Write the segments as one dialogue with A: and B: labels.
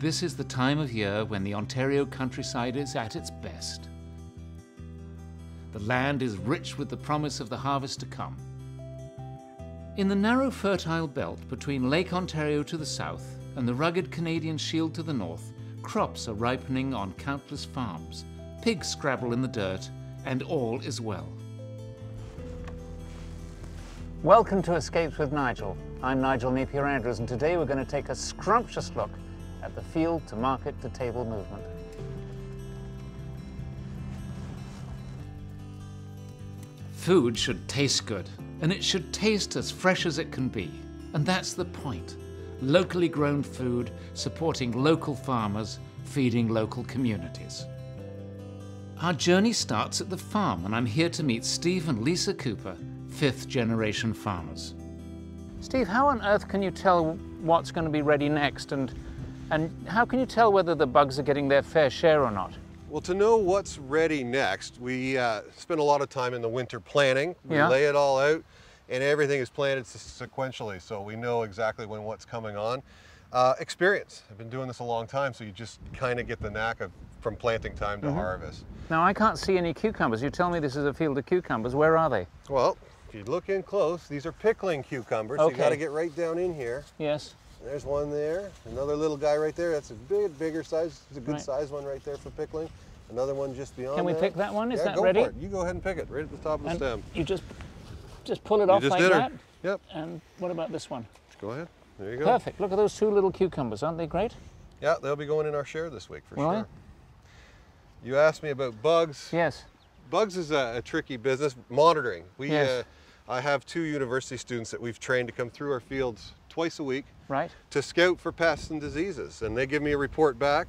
A: This is the time of year when the Ontario countryside is at its best. The land is rich with the promise of the harvest to come. In the narrow fertile belt between Lake Ontario to the south and the rugged Canadian Shield to the north, crops are ripening on countless farms, pigs scrabble in the dirt, and all is well. Welcome to Escapes with Nigel. I'm Nigel Napier-Andrews, and today we're going to take a scrumptious look at the field to market to table movement. Food should taste good, and it should taste as fresh as it can be. And that's the point. Locally grown food, supporting local farmers, feeding local communities. Our journey starts at the farm, and I'm here to meet Steve and Lisa Cooper, fifth-generation farmers. Steve, how on earth can you tell what's going to be ready next, and how can you tell whether the bugs are getting their fair share or not?
B: Well, to know what's ready next, we spend a lot of time in the winter planning. We lay it all out, and everything is planted sequentially, so we know exactly when what's coming on. Experience. I've been doing this a long time, so you just kind of get the knack of from planting time to harvest.
A: Now, I can't see any cucumbers. You tell me this is a field of cucumbers. Where are they?
B: Well, if you look in close, these are pickling cucumbers. So you got to get right down in here.
A: Yes.
B: There's one there, another little guy right there. That's a bigger size. It's a good size one right there for pickling. Another one just beyond.
A: Can we pick that one? Is that
B: go
A: ready?
B: For it. You go ahead and pick it right at the top of the stem.
A: You just pull it off like that?
B: Yep.
A: And what about this one?
B: Go ahead. There you go.
A: Perfect. Look at those two little cucumbers. Aren't they great?
B: Yeah, they'll be going in our share this week for sure. You asked me about bugs.
A: Yes.
B: Bugs is a tricky business. Monitoring. I have 2 university students that we've trained to come through our fields twice a week to scout for pests and diseases, and they give me a report back,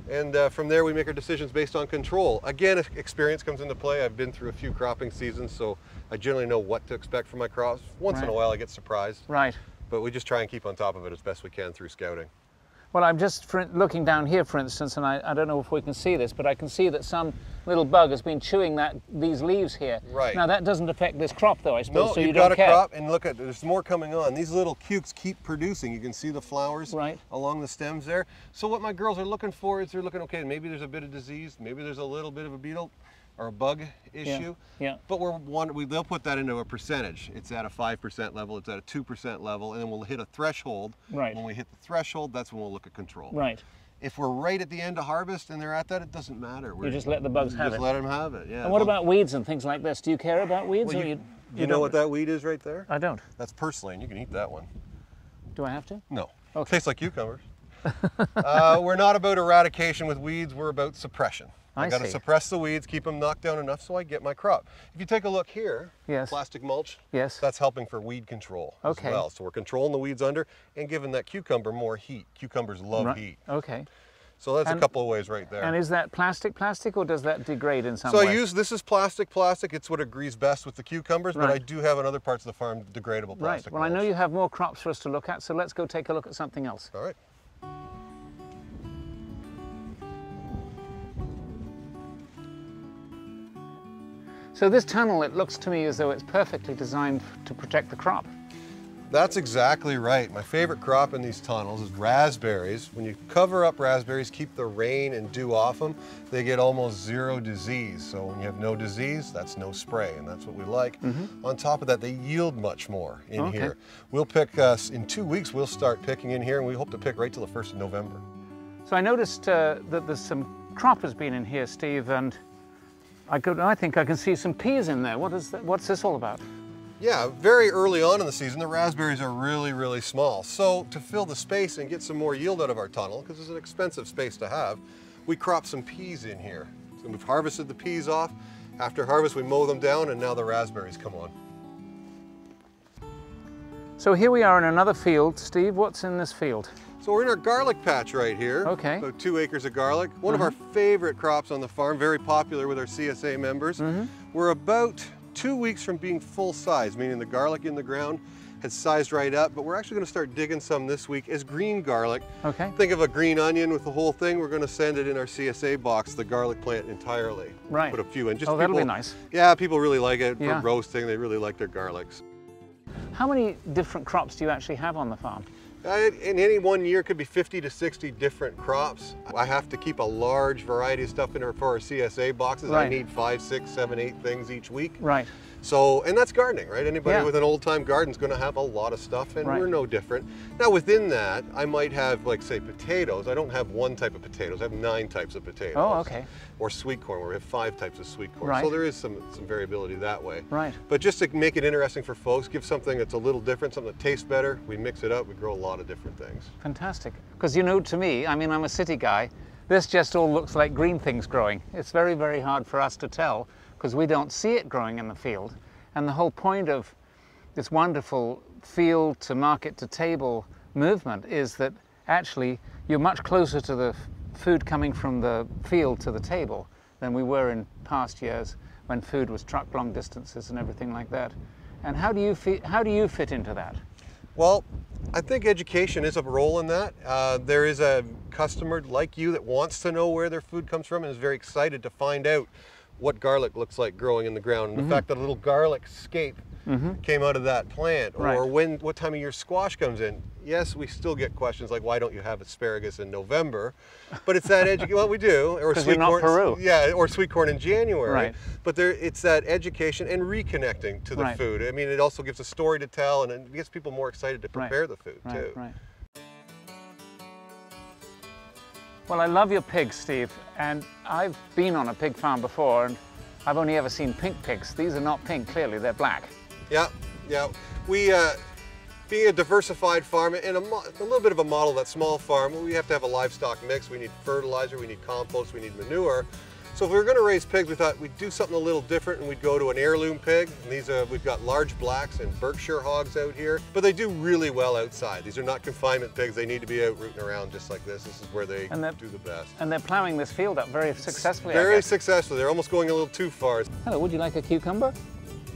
B: and from there we make our decisions based on control. Again, experience comes into play. I've been through a few cropping seasons, so I generally know what to expect from my crops. Once in a while I get surprised, but we just try and keep on top of it as best we can through scouting.
A: Well, I'm just looking down here, for instance, and I don't know if we can see this, but I can see that some little bug has been chewing these leaves here.
B: Right.
A: Now, that doesn't affect this crop, though, I suppose,
B: no,
A: so you
B: you've
A: don't
B: got
A: care.
B: a crop, and look at, there's more coming on. These little cukes keep producing. You can see the flowers along the stems there. So what my girls are looking for is they're looking, okay, maybe there's a bit of disease, maybe there's a little bit of a beetle or a bug issue, but they'll put that into a percentage. It's at a 5% level, it's at a 2% level, and then we'll hit a threshold. When we hit the threshold, that's when we'll look at control. If we're right at the end of harvest and they're at that, it doesn't matter.
A: You just let the bugs have it.
B: Just let them have it,
A: And what about weeds and things like this? Do you care about weeds?
B: Well, you know what that weed is right there?
A: I don't.
B: That's purslane. You can eat that one.
A: Do I have to?
B: No.
A: Okay.
B: Tastes like cucumbers. We're not about eradication with weeds, we're about suppression. I got to suppress the weeds, keep them knocked down enough so I get my crop. If you take a look here, plastic mulch, that's helping for weed control as well. So we're controlling the weeds under and giving that cucumber more heat. Cucumbers love heat. So that's a couple of ways right there.
A: And is that plastic, or does that degrade in some way?
B: So I use, this is plastic. It's what agrees best with the cucumbers, but I do have in other parts of the farm degradable plastic
A: Well, I know you have more crops for us to look at, so let's go take a look at something else.
B: All right.
A: So this tunnel, it looks to me as though it's perfectly designed to protect the crop.
B: That's exactly right. My favorite crop in these tunnels is raspberries. When you cover up raspberries, keep the rain and dew off them, they get almost 0 disease. So when you have no disease, that's no spray, and that's what we like. On top of that, they yield much more in here. We'll pick, in 2 weeks, we'll start picking in here, and we hope to pick right till the 1st of November.
A: So I noticed that there's some crop has been in here, Steve, and I think I can see some peas in there. What's this all about?
B: Yeah, very early on in the season, the raspberries are really, really small. So to fill the space and get some more yield out of our tunnel, because it's an expensive space to have, we crop some peas in here. So we've harvested the peas off. After harvest, we mow them down, and now the raspberries come on.
A: So here we are in another field. Steve, what's in this field?
B: So we're in our garlic patch right here. About 2 acres of garlic. One of our favorite crops on the farm, very popular with our CSA members. We're about 2 weeks from being full size, meaning the garlic in the ground has sized right up, but we're actually going to start digging some this week as green garlic. Think of a green onion with the whole thing. We're going to send it in our CSA box, the garlic plant entirely. Put a few in. Just
A: that'll be nice.
B: Yeah, people really like it for roasting. They really like their garlics.
A: How many different crops do you actually have on the farm?
B: In any one year, it could be 50 to 60 different crops. I have to keep a large variety of stuff in there for our CSA boxes. Right. I need 5, 6, 7, 8 things each week.
A: Right.
B: So, and that's gardening, right? Anybody with an old-time garden is going to have a lot of stuff, and we're no different. Now, within that, I might have, like, say, potatoes. I don't have one type of potatoes. I have 9 types of potatoes. Oh, okay. Or sweet corn, where we have 5 types of sweet corn. Right. So there is some variability that way. Right. But just to make it interesting for folks, give something that's a little different, something that tastes better, we mix it up, we grow a lot of different things. Fantastic. Because, you know, to me, I mean, I'm a city guy, this just all looks like green things growing. It's very, very hard for us to tell, because we don't see it growing in the field. And the whole point of this wonderful field to market to table movement is that actually you're much closer to the food coming from the field to the table than we were in past years when food was trucked long distances and everything like that. And how do you fit into that? Well, I think education is a role in that. There is a customer like you that wants to know where their food comes from and is very excited to find out what garlic looks like growing in the ground, and the fact that a little garlic scape came out of that plant, or what time of year squash comes in. Yes, we still get questions like, why don't you have asparagus in November? But it's that education. Well, we do, or sweet corn. Peru. Yeah, or sweet corn in January. Right. But it's that education and reconnecting to the food. I mean, it also gives a story to tell, and it gets people more excited to prepare the food too. Right. Well, I love your pigs, Steve, and I've been on a pig farm before, and I've only ever seen pink pigs. These are not pink, clearly, they're black. Yeah, yeah. We, being a diversified farm, and a little bit of a model, that small farm, we have to have a livestock mix. We need fertilizer, we need compost, we need manure. So if we were going to raise pigs, we thought we'd do something a little different, and we'd go to an heirloom pig. And these we've got large blacks and Berkshire hogs out here, but they do really well outside. These are not confinement pigs. They need to be out rooting around just like this. This is where they do the best. And they're plowing this field up very successfully. Very successfully. They're almost going a little too far. Hello, would you like a cucumber?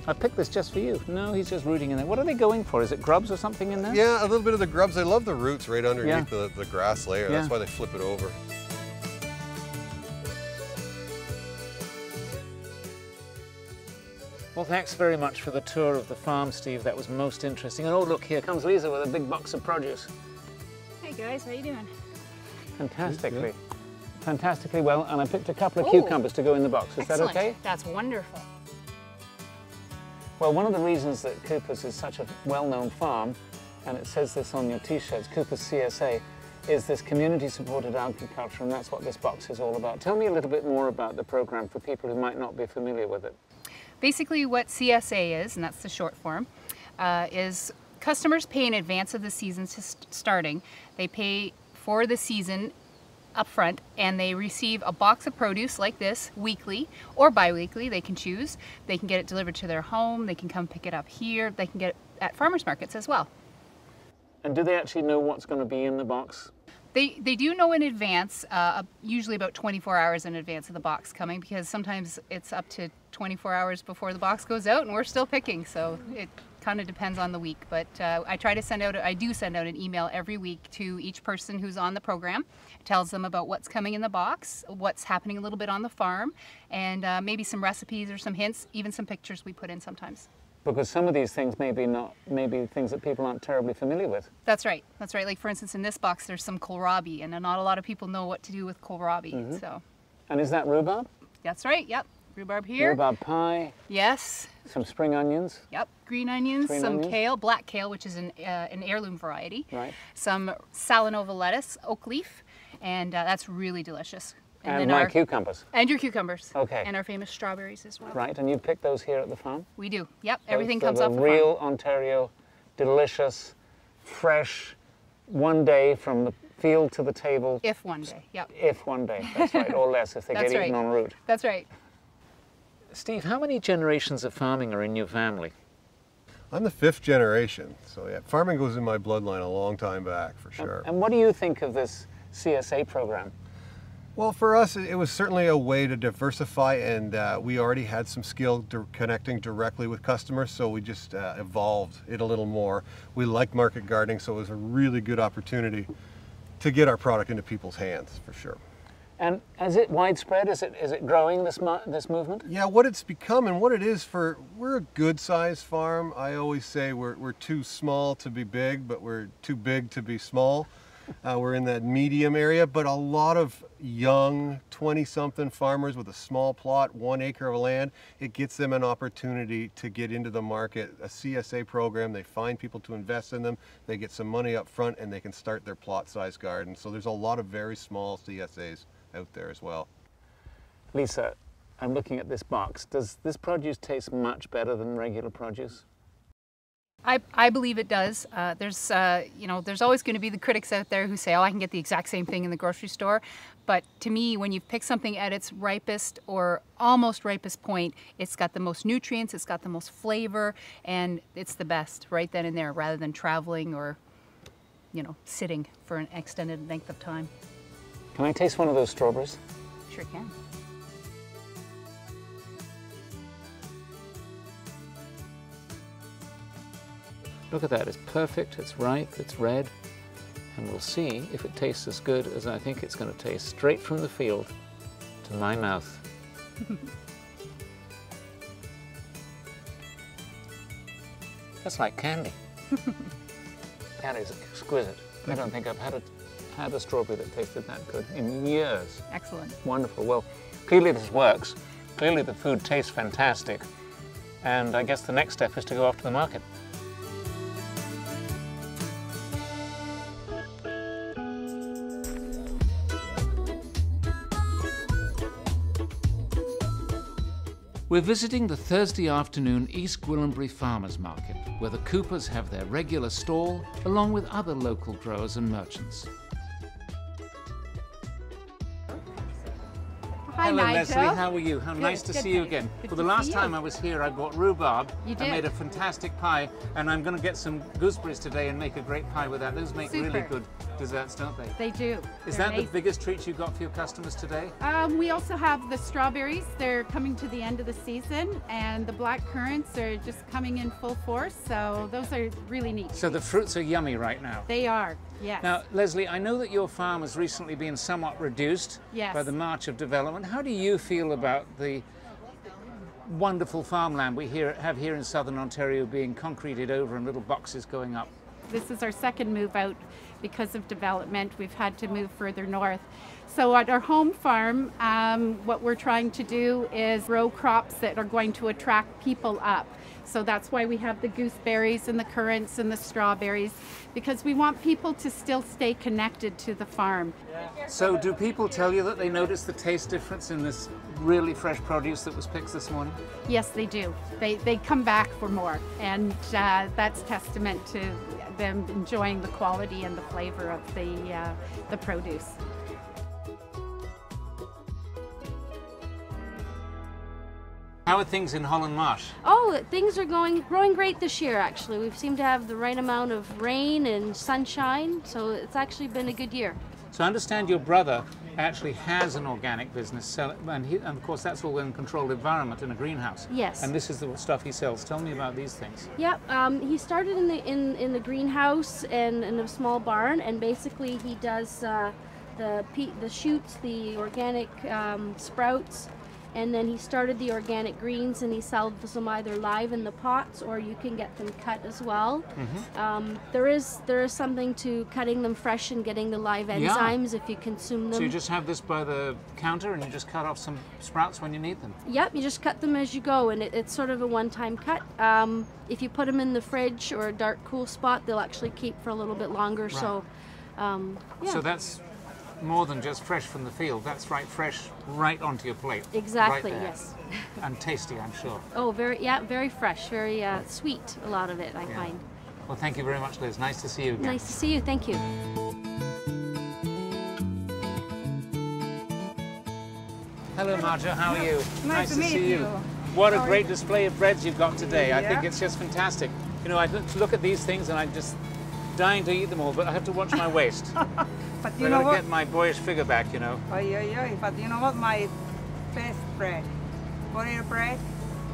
B: I picked this just for you. No, he's just rooting in there. What are they going for? Is it grubs or something in there? Yeah, a little bit of the grubs. They love the roots right underneath the grass layer. That's why they flip it over. Well, thanks very much for the tour of the farm, Steve. That was most interesting. And oh, look, here comes Lisa with a big box of produce. Hey guys, how you doing? Fantastically. Fantastically well, and I picked a couple of cucumbers to go in the box. Is that okay? That's wonderful. Well, one of the reasons that Cooper's is such a well-known farm, and it says this on your t-shirts, Cooper's CSA, is this community-supported agriculture, and that's what this box is all about. Tell me a little bit more about the program for people who might not be familiar with it. Basically what CSA is, and that's the short form, is customers pay in advance of the season starting. They pay for the season up front, and they receive a box of produce like this weekly or bi-weekly. They can choose. They can get it delivered to their home. They can come pick it up here. They can get it at farmers markets as well. And do they actually know what's going to be in the box? They do know in advance, usually about 24 hours in advance of the box coming, because sometimes it's up to 24 hours before the box goes out and we're still picking, so it kind of depends on the week. But I do send out an email every week to each person who's on the program. It tells them about what's coming in the box, what's happening a little bit on the farm, and maybe some recipes or some hints, even some pictures we put in sometimes. Because some of these things may be things that people aren't terribly familiar with. That's right. That's right. Like for instance, in this box, there's some kohlrabi, and not a lot of people know what to do with kohlrabi. So. And is that rhubarb? That's right. Yep. Rhubarb here. Rhubarb pie. Yes. Some spring onions. Yep. Green onions. Kale, black kale, which is an heirloom variety. Right. Some Salanova lettuce, oak leaf, and that's really delicious. And my cucumbers. And your cucumbers. Okay. And our famous strawberries as well. Right, and you pick those here at the farm? We do, yep. Everything comes off the farm. Real Ontario, delicious, fresh, one day from the field to the table. If one day, yep. If one day, that's right, or less if they get eaten en route. That's right. Steve, how many generations of farming are in your family? I'm the 5th generation, so yeah, farming goes in my bloodline a long time back, for sure. And what do you think of this CSA program? Well, for us, it was certainly a way to diversify, and we already had some skill connecting directly with customers, so we just evolved it a little more. We like market gardening, so it was a really good opportunity to get our product into people's hands, for sure.
A: And is it widespread? Is it growing, this movement?
B: Yeah, what it's become and what it is we're a good-sized farm. I always say we're too small to be big, but we're too big to be small. We're in that medium area, but a lot of young 20-something farmers with a small plot, 1 acre of land, it gets them an opportunity to get into the market, a CSA program. They find people to invest in them, they get some money up front, and they can start their plot-sized garden. So there's a lot of very small CSAs out there as well.
A: Lisa, I'm looking at this box. Does this produce taste much better than regular produce?
C: I believe it does. There's always going to be the critics out there who say, oh, I can get the exact same thing in the grocery store. But to me, when you pick something at its ripest or almost ripest point, it's got the most nutrients, it's got the most flavor, and it's the best right then and there, rather than traveling or, sitting for an extended length of time.
A: Can I taste one of those strawberries?
C: Sure can.
A: Look at that, it's perfect, it's ripe, it's red, and we'll see if it tastes as good as I think it's going to taste, straight from the field to my mouth. That's like candy. That is exquisite. I don't think I've had a strawberry that tasted that good in years.
C: Excellent.
A: Wonderful. Well, clearly this works. Clearly the food tastes fantastic. And I guess the next step is to go off to the market. We're visiting the Thursday afternoon East Gwillimbury Farmers Market, where the Coopers have their regular stall, along with other local growers and merchants.
C: Hi,
A: Hello,
C: Nigel.
A: Leslie. How are you? How nice to see you again.
C: Good
A: well,
C: to
A: the last
C: see
A: time
C: you.
A: I was here, I bought rhubarb.
C: You did.
A: I made a fantastic pie, and I'm going to get some gooseberries today and make a great pie with that. Those make
C: Super.
A: really good desserts, don't they?
C: They do.
A: Is
C: They're
A: that
C: amazing.
A: the biggest treat you got for your customers today?
C: We also have the strawberries. They're coming to the end of the season, and the black currants are just coming in full force, so those are really neat.
A: So the fruits are yummy right now.
C: They are, yes.
A: Now, Leslie, I know that your farm has recently been somewhat reduced
C: Yes.
A: by the march of development. How do you feel about the wonderful farmland we have here in southern Ontario being concreted over and little boxes going up?
C: This is our second move out because of development. We've had to move further north. So at our home farm, what we're trying to do is grow crops that are going to attract people up. So that's why we have the gooseberries and the currants and the strawberries, because we want people to still stay connected to the farm.
A: So do people tell you that they notice the taste difference in this really fresh produce that was picked this morning?
C: Yes, they do. They come back for more, and that's testament to them enjoying the quality and the flavor of the produce.
A: How are things in Holland Marsh?
D: Oh, things are growing great this year, actually. We seem to have the right amount of rain and sunshine, so it's actually been a good year.
A: So I understand your brother actually has an organic business, and of course that's all in a controlled environment in a greenhouse.
D: Yes.
A: And this is the stuff he sells. Tell me about these things.
D: Yep. He started in the greenhouse and in a small barn, and basically he does the shoots, the organic sprouts. And then he started the organic greens, and he sells them either live in the pots, or you can get them cut as well. Mm-hmm. There is something to cutting them fresh and getting the live enzymes if you consume them.
A: So you just have this by the counter, and you just cut off some sprouts when you need them?
D: Yep, you just cut them as you go, and it's sort of a one-time cut. If you put them in the fridge or a dark, cool spot, they'll actually keep for a little bit longer. Right. So, yeah.
A: So that's more than just fresh from the field. That's fresh right onto your plate.
D: Exactly,
A: right there.
D: yes.
A: And tasty, I'm sure.
D: Oh, very fresh, very sweet, a lot of it, I find.
A: Well, thank you very much, Liz. Nice to see you again.
D: Nice to see you, thank you.
A: Hello, Marja, how are you?
E: Nice to see you.
A: What a great display of breads you've got today. I think it's just fantastic. You know, I look at these things and I'm just dying to eat them all, but I have to watch my waist.
E: But you know what?
A: Get my boyish figure back, you know.
E: But you know what? My best bread, butter bread,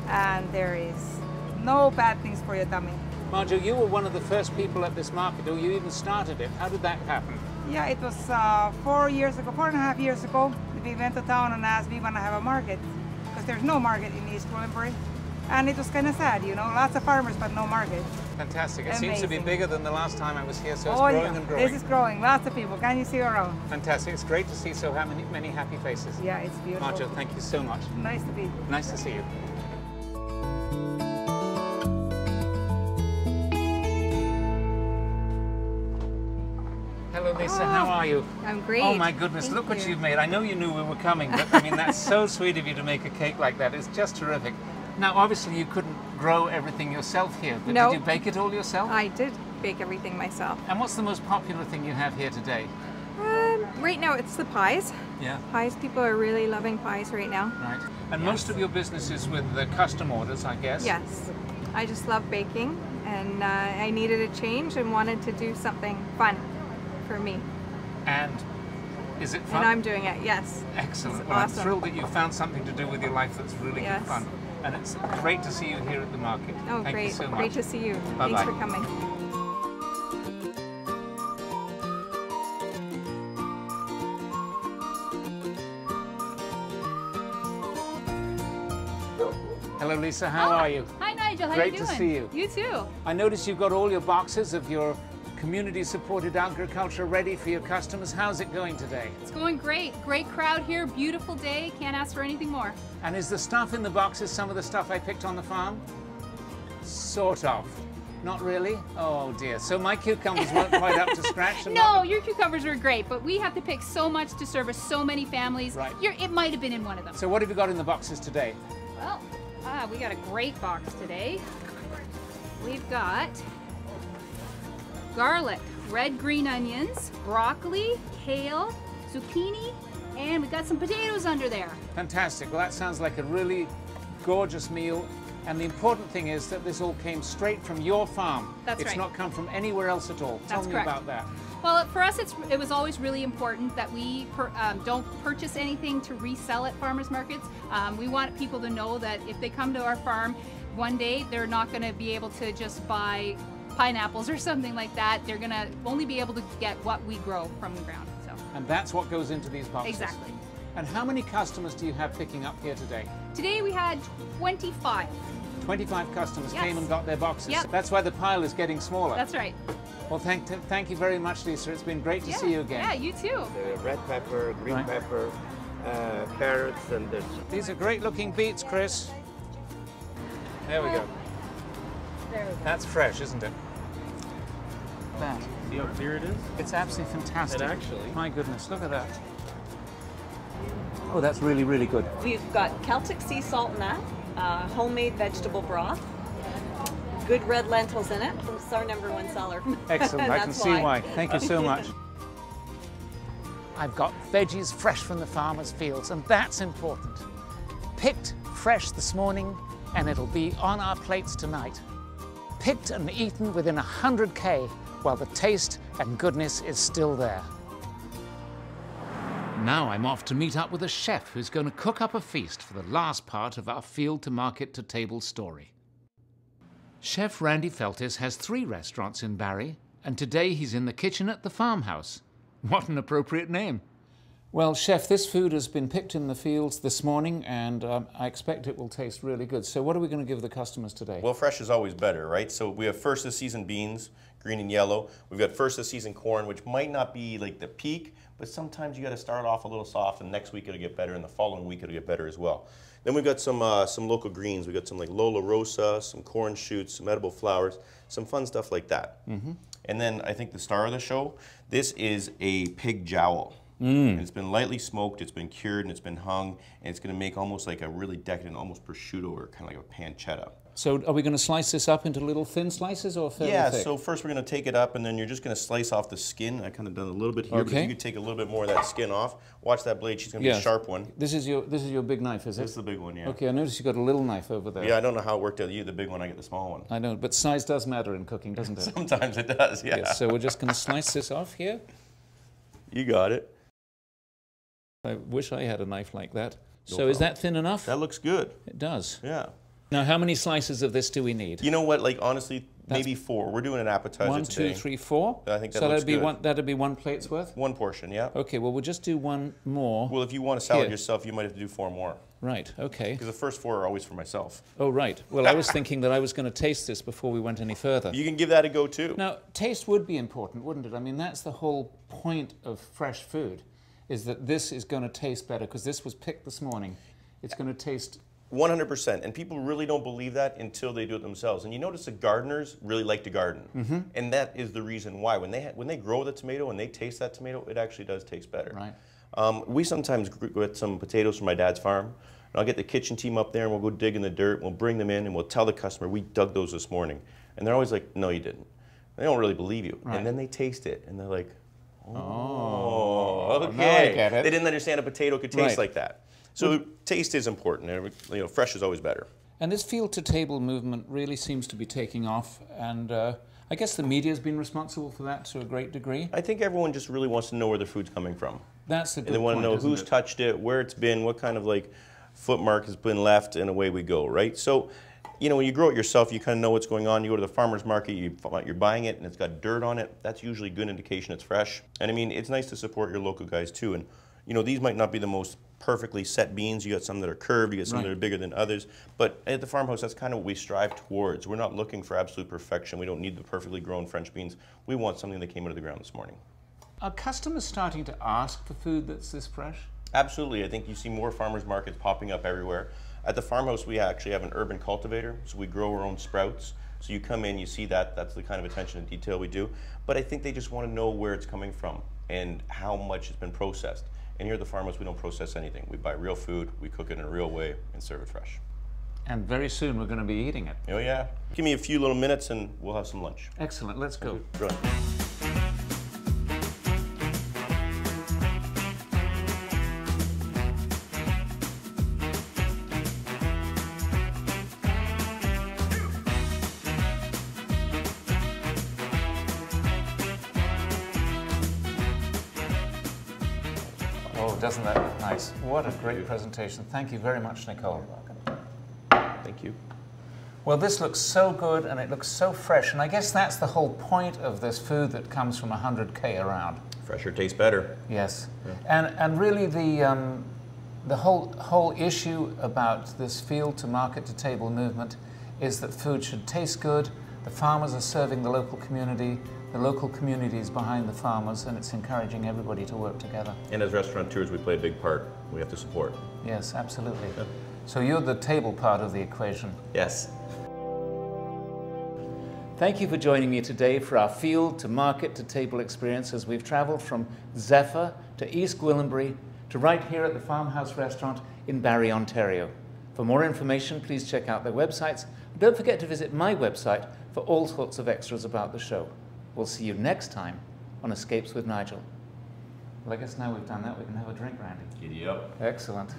E: and there is no bad things for your tummy.
A: Marjo, you were one of the first people at this market, or you even started it. How did that happen?
E: Yeah, it was 4.5 years ago. We went to town and asked we want to have a market because there's no market in East Gwillimbury. And it was kind of sad, you know, lots of farmers but no market.
A: Fantastic. It
E: Amazing.
A: seems to be bigger than the last time I was here, so it's growing and growing.
E: This is growing. Lots of people. Can you see around?
A: Fantastic. It's great to see so many happy faces.
E: Yeah, it's beautiful.
A: Nigel, thank you so much.
E: Nice to be.
A: Nice to see you. Hello, Lisa. How are you?
C: I'm great.
A: Oh my goodness, look what you've made. I know you knew we were coming, but I mean, that's so sweet of you to make a cake like that. It's just terrific. Now, obviously, you couldn't grow everything yourself here, but
F: No.
A: did you bake it all yourself?
F: I did bake everything myself.
A: And what's the most popular thing you have here today?
F: Right now it's the pies.
A: Yeah.
F: Pies, people are really loving pies right now.
A: Right. And most of your business is with the custom orders, I guess?
F: Yes. I just love baking, and I needed a change and wanted to do something fun for me.
A: And is it fun?
F: And I'm doing it, yes.
A: Excellent.
F: It's
A: Well,
F: awesome.
A: I'm thrilled that you found something to do with your life that's really
F: Yes.
A: good fun. And it's great to see you here at the market.
F: Oh,
A: Thank
F: great.
A: you so much.
F: Great to see you.
A: Bye-bye.
F: Thanks for coming.
A: Hello, Lisa. How are you?
C: Hi, Nigel. How
A: Great
C: you
A: to
C: doing?
A: see you.
C: You too.
A: I noticed you've got all your boxes of your community-supported agriculture ready for your customers. How's it going today?
C: It's going great. Great crowd here. Beautiful day. Can't ask for anything more.
A: And is the stuff in the boxes some of the stuff I picked on the farm? Sort of. Not really? Oh dear. So my cucumbers weren't quite up to scratch? And
C: No, your cucumbers were great, but we have to pick so much to service so many families.
A: Right.
C: It might have been in one of them.
A: So what have you got in the boxes today?
C: Well, we got a great box today. We've got garlic, red green onions, broccoli, kale, zucchini, and we got some potatoes under there.
A: Fantastic. Well, that sounds like a really gorgeous meal. And the important thing is that this all came straight from your farm.
C: That's
A: It's
C: right.
A: not come from anywhere else at all. Tell
C: That's
A: me
C: correct.
A: about that.
C: Well, for us, it was always really important that we don't purchase anything to resell at farmers markets. We want people to know that if they come to our farm, one day they're not going to be able to just buy pineapples or something like that. They're going to only be able to get what we grow from the ground. So.
A: And that's what goes into these boxes.
C: Exactly.
A: And how many customers do you have picking up here today?
C: Today we had 25.
A: 25 customers
C: Yes.
A: came and got their boxes.
C: Yep.
A: That's why the pile is getting smaller.
C: That's right.
A: Well, thank you very much, Lisa. It's been great to see you again.
C: Yeah, you too.
G: The red pepper, green
A: Right.
G: pepper, carrots, and there's
A: These are great looking beets, Chris. There we go.
C: There we go.
A: That's fresh, isn't it? That.
G: see how clear it is?
A: It's absolutely fantastic.
G: And actually-
A: My goodness, look at that. Oh, that's really, really good.
H: We've got Celtic sea salt in that, homemade vegetable broth, good red lentils in it. It's our #1 seller.
A: Excellent. I can
H: That's
A: see why. Thank you so much. I've got veggies fresh from the farmer's fields, and that's important. Picked fresh this morning, and it'll be on our plates tonight. Picked and eaten within 100 k, while the taste and goodness is still there. Now I'm off to meet up with a chef who's going to cook up a feast for the last part of our field to market to table story. Chef Randy Feltis has 3 restaurants in Barrie, and today he's in the kitchen at the Farmhouse. What an appropriate name. Well, Chef, this food has been picked in the fields this morning, and I expect it will taste really good. So what are we going to give the customers today?
I: Well, fresh is always better, right? So we have first of the season beans, green and yellow. We've got first of the season corn, which might not be like the peak, but sometimes you got to start off a little soft, and next week it'll get better, and the following week it'll get better as well. Then we've got some local greens. We've got some like Lola Rosa, some corn shoots, some edible flowers, some fun stuff like that. Mm-hmm. And then I think the star of the show, this is a pig jowl. And it's been lightly smoked, it's been cured, and it's been hung, and it's going to make almost like a really decadent, almost prosciutto or kind of like a pancetta.
A: So are we going to slice this up into little thin slices or fairly
I: Yeah,
A: thick?
I: so first we're going to take it up, and then you're just going to slice off the skin. I kind of done a little bit here, but if you could take a little bit more of that skin off. Watch that blade, she's going to be a sharp one.
A: This is your big knife, is it?
I: This is the big one, yeah.
A: Okay, I noticed you got a little knife over there.
I: Yeah, I don't know how it worked out. You the big one, I get the small one.
A: I know, but size does matter in cooking, doesn't it?
I: Sometimes it does, yeah.
A: Yes, so we're just going to slice this off here.
I: You got it.
A: I wish I had a knife like that. So is that thin enough?
I: That looks good.
A: It does.
I: Yeah.
A: Now, how many slices of this do we need?
I: You know what, like honestly, maybe 4. We're doing an appetizer
A: 1,
I: today.
A: 2, 3, 4?
I: I think that
A: so
I: looks good.
A: that'd be 1 plate's worth?
I: 1 portion, yeah.
A: Okay, well, we'll just do 1 more.
I: Well, if you want a salad yourself, you might have to do 4 more.
A: Right, okay.
I: Because the first 4 are always for myself.
A: Oh, right. Well, I was thinking that I was going to taste this before we went any further.
I: You can give that a go, too.
A: Now, taste would be important, wouldn't it? I mean, that's the whole point of fresh food, is that this is going to taste better, because this was picked this morning. It's going to taste...
I: 100%, and people really don't believe that until they do it themselves. And you notice the gardeners really like to garden, and that is the reason why. When they grow the tomato and they taste that tomato, it actually does taste better.
A: Right.
I: We sometimes get some potatoes from my dad's farm, and I'll get the kitchen team up there and we'll go dig in the dirt, we'll bring them in and we'll tell the customer, we dug those this morning. And they're always like, no you didn't. They don't really believe you.
A: Right.
I: And then they taste it and they're like, okay.
A: Now I get it.
I: They didn't understand a potato could taste like that. So taste is important, and fresh is always better.
A: And this field-to-table movement really seems to be taking off, and I guess the media's been responsible for that to a great degree.
I: I think everyone just really wants to know where their food's coming from.
A: That's a good point.
I: And they want to know who's touched it, where it's been, what kind of like footmark has been left, and away we go, right? So, you know, when you grow it yourself, you kind of know what's going on. You go to the farmer's market, you're buying it, and it's got dirt on it. That's usually a good indication it's fresh. And I mean, it's nice to support your local guys too. And you know, these might not be the most perfectly set beans. You got some that are curved, you got some that are bigger than others. But at the farmhouse, that's kind of what we strive towards. We're not looking for absolute perfection. We don't need the perfectly grown French beans. We want something that came out of the ground this morning.
A: Are customers starting to ask for food that's this fresh?
I: Absolutely. I think you see more farmers markets popping up everywhere. At the farmhouse, we actually have an urban cultivator, so we grow our own sprouts. So you come in, you see that, that's the kind of attention to detail we do. But I think they just want to know where it's coming from and how much it's been processed. And here at the farmhouse, we don't process anything. We buy real food, we cook it in a real way, and serve it fresh.
A: And very soon we're going to be eating it.
I: Oh yeah. Give me a few little minutes and we'll have some lunch.
A: Excellent, let's go.
I: Right.
A: Oh, doesn't that look nice? What a great presentation. Thank you very much, Nicole.
I: Thank you.
A: Well, this looks so good and it looks so fresh, and I guess that's the whole point of this food that comes from 100K around.
I: Fresher tastes better.
A: Yes. Yeah. And really the whole issue about this field to market to table movement is that food should taste good, the farmers are serving the local community is behind the farmers, and it's encouraging everybody to work together.
I: And as restaurateurs, we play a big part. We have to support.
A: Yes, absolutely. Yeah. So you're the table part of the equation.
I: Yes.
A: Thank you for joining me today for our field to market to table experience as we've traveled from Zephyr to East Gwillimbury to right here at the Farmouse Restaurant in Barrie, Ontario. For more information, please check out their websites. And don't forget to visit my website for all sorts of extras about the show. We'll see you next time on Escapes with Nigel. Well, I guess now we've done that, we can have a drink, Randy.
I: Giddy up.
A: Excellent.